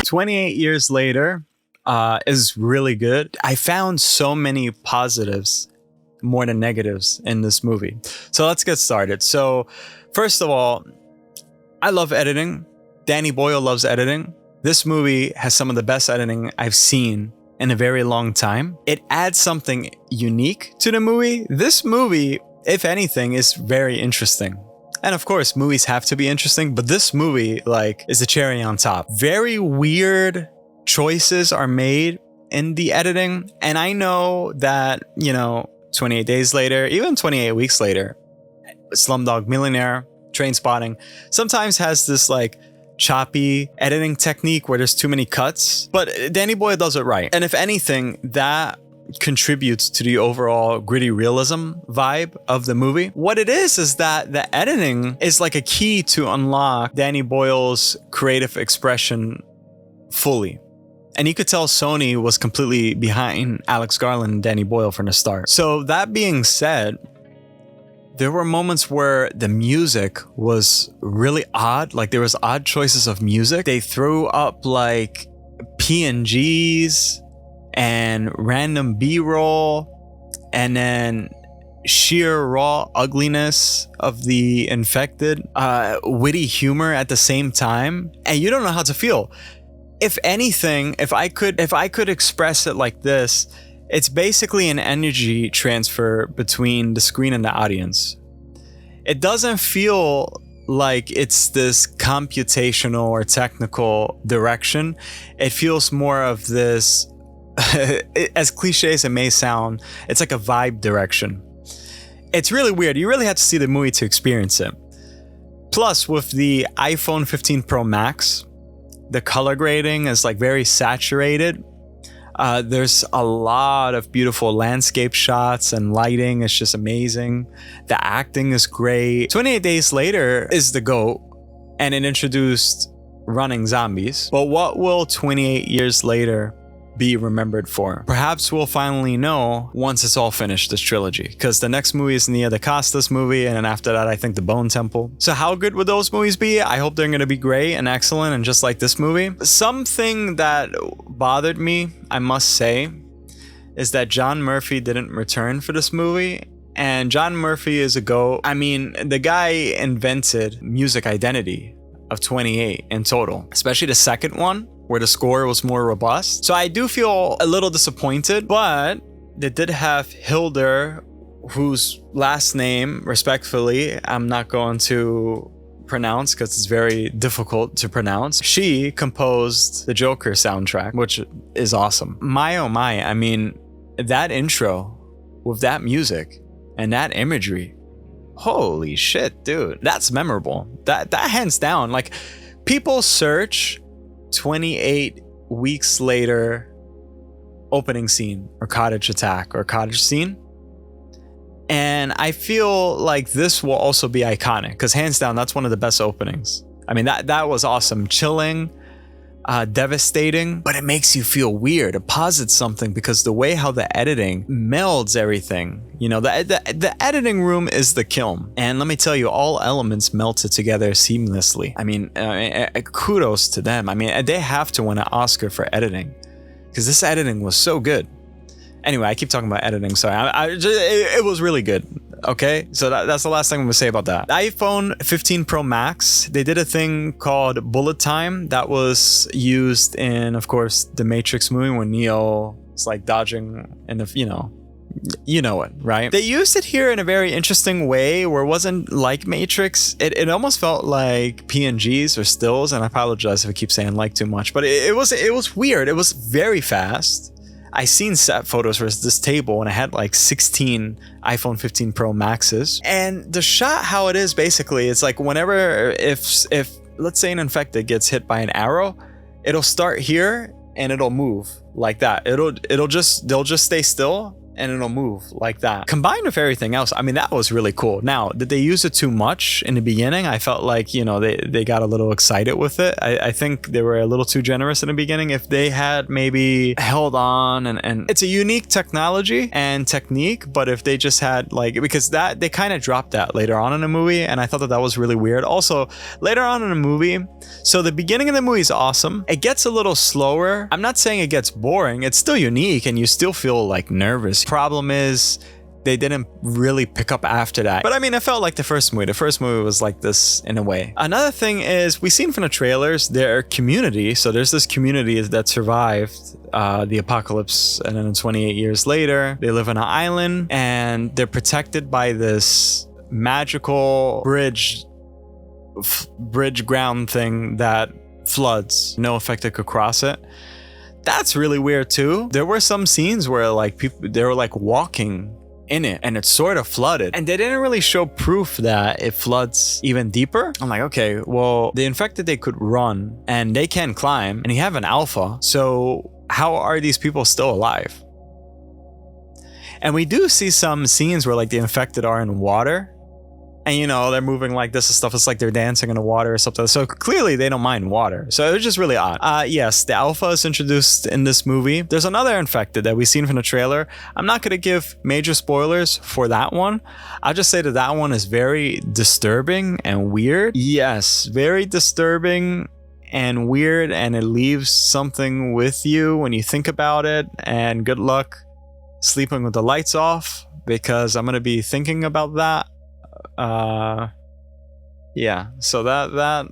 28 years later is really good. I found so many positives more than negatives in this movie. So let's get started. So first of all, I love editing. Danny Boyle loves editing. This movie has some of the best editing I've seen in a very long time. It adds something unique to the movie. This movie, if anything, is very interesting. And of course, movies have to be interesting, but this movie, is the cherry on top. Very weird choices are made in the editing. And I know that, 28 days later, even 28 weeks later, Slumdog Millionaire, Trainspotting, sometimes has this choppy editing technique where there's too many cuts, but Danny Boyle does it right. And if anything, that contributes to the overall gritty realism vibe of the movie. What it is that the editing is like a key to unlock Danny Boyle's creative expression fully. And you could tell Sony was completely behind Alex Garland and Danny Boyle from the start. So that being said, there were moments where the music was really odd. There was odd choices of music. They threw up PNGs and random B-roll, and then sheer raw ugliness of the infected, witty humor at the same time, and you don't know how to feel. If anything, if I could express it like this, it's basically an energy transfer between the screen and the audience. It doesn't feel like it's this computational or technical direction. It feels more of this, as cliche as it may sound, it's like a vibe direction. It's really weird. You really have to see the movie to experience it. Plus, with the iPhone 15 Pro Max, the color grading is very saturated. There's a lot of beautiful landscape shots and lighting. It's just amazing. The acting is great. 28 Days Later is the GOAT, and it introduced running zombies. But what will 28 years later be remembered for? Perhaps we'll finally know once it's all finished, this trilogy, because the next movie is Nia DaCosta's movie, and then after that I think The Bone Temple. So how good would those movies be? I hope they're going to be great and excellent and just like this movie. Something that bothered me, I must say, is that John Murphy didn't return for this movie. And John Murphy is a GOAT. I mean, the guy invented music identity of 28 in total, especially the second one, where the score was more robust. So I do feel a little disappointed, but they did have Hildur, whose last name, respectfully, I'm not going to pronounce because it's very difficult to pronounce. She composed the Joker soundtrack, which is awesome. My oh my, I mean, that intro with that music and that imagery, holy shit, dude, that's memorable. That hands down, people search 28 weeks later opening scene or cottage attack or cottage scene, and I feel like this will also be iconic because hands down that's one of the best openings. I mean, that was awesome, chilling, devastating, but it makes you feel weird. It posits something because the way how the editing melds everything, the editing room is the kiln, and let me tell you, all elements melted together seamlessly. I mean, kudos to them. I mean, they have to win an Oscar for editing because this editing was so good. Anyway, I keep talking about editing, sorry. It was really good. Okay, so that's the last thing I'm gonna say about that. The iPhone 15 Pro Max, they did a thing called bullet time that was used in, of course, the Matrix movie when Neo is dodging in the, you know it, right? They used it here in a very interesting way where it wasn't like Matrix. It almost felt like PNGs or stills, and I apologize if I keep saying too much, but it was weird. It was very fast. I seen set photos for this table and I had 16 iPhone 15 Pro Maxes. And the shot, how it is basically, it's whenever, if let's say an infected gets hit by an arrow, it'll start here and it'll move like that. They'll just stay still and it'll move like that. Combined with everything else, I mean, that was really cool. Now, did they use it too much in the beginning? I felt like, they got a little excited with it. I think they were a little too generous in the beginning. If they had maybe held on, and it's a unique technology and technique, but if they just had because that they kind of dropped that later on in the movie, and I thought that was really weird. Also, later on in the movie, so the beginning of the movie is awesome. It gets a little slower. I'm not saying it gets boring. It's still unique, and you still feel nervous. Problem is, they didn't really pick up after that. But I mean, it felt like the first movie. The first movie was like this in a way. Another thing is, we've seen from the trailers, their community. So there's this community that survived the apocalypse, and then 28 years later, they live on an island, and they're protected by this magical bridge ground thing that floods. No affected could cross it. That's really weird too. There were some scenes where they were walking in it, and it sort of flooded, and they didn't really show proof that it floods even deeper. I'm like, okay, well, the infected, they could run and they can climb, and you have an alpha, so how are these people still alive? And we do see some scenes where the infected are in water, and they're moving like this and stuff. It's like they're dancing in the water or something. So clearly they don't mind water. So it was just really odd. Yes, the alpha is introduced in this movie. There's another infected that we've seen from the trailer. I'm not going to give major spoilers for that one. I'll just say that one is very disturbing and weird. Yes, very disturbing and weird, and it leaves something with you when you think about it. And good luck sleeping with the lights off, because I'm going to be thinking about that. Yeah, so that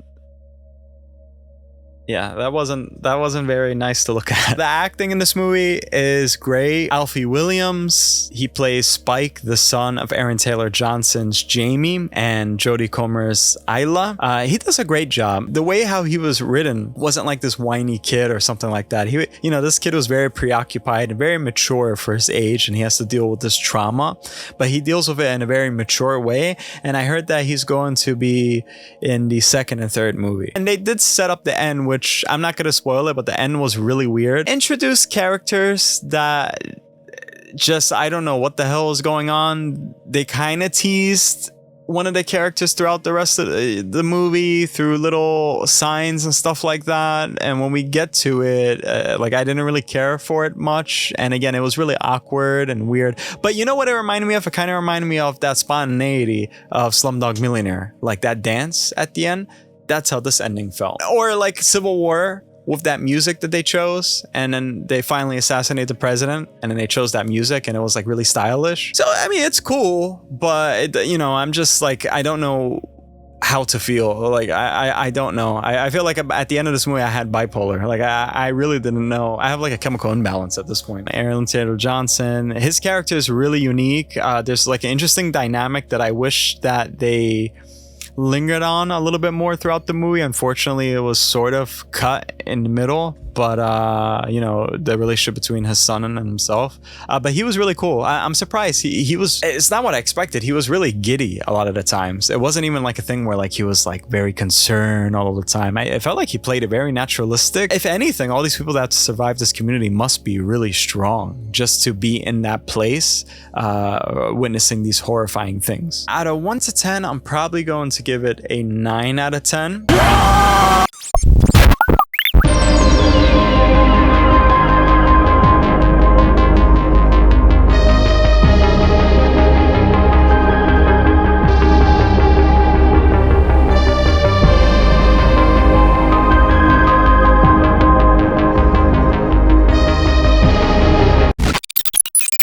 wasn't very nice to look at. The acting in this movie is great. Alfie Williams, he plays Spike, the son of Aaron Taylor Johnson's Jamie and Jodie Comer's Isla. He does a great job. The way how he was written wasn't like this whiny kid or something like that. This kid was very preoccupied and very mature for his age, and he has to deal with this trauma, but he deals with it in a very mature way. And I heard that he's going to be in the second and third movie. And they did set up the end, which I'm not going to spoil it, but the end was really weird. Introduced characters that just, I don't know what the hell is going on. They kind of teased one of the characters throughout the rest of the movie through little signs and stuff like that. And when we get to it, I didn't really care for it much. And again, it was really awkward and weird. But you know what it reminded me of? It kind of reminded me of that spontaneity of Slumdog Millionaire. That dance at the end. That's how this ending felt. Or Civil War with that music that they chose, and then they finally assassinate the president, and then they chose that music, and it was really stylish. So I mean, it's cool, but I'm just I don't know how to feel. I don't know. I feel like at the end of this movie I had bipolar. I really didn't know. I have a chemical imbalance at this point. Aaron Taylor Johnson, his character is really unique. There's an interesting dynamic that I wish that they lingered on a little bit more throughout the movie. Unfortunately, it was sort of cut in the middle, but the relationship between his son and himself, but he was really cool. I'm surprised he was, it's not what I expected. He was really giddy a lot of the times. It wasn't even a thing where he was very concerned all the time. I felt like he played it very naturalistic. If anything, all these people that survived this community must be really strong just to be in that place, witnessing these horrifying things. Out of 1 to 10, I'm probably going to give it a 9 out of 10.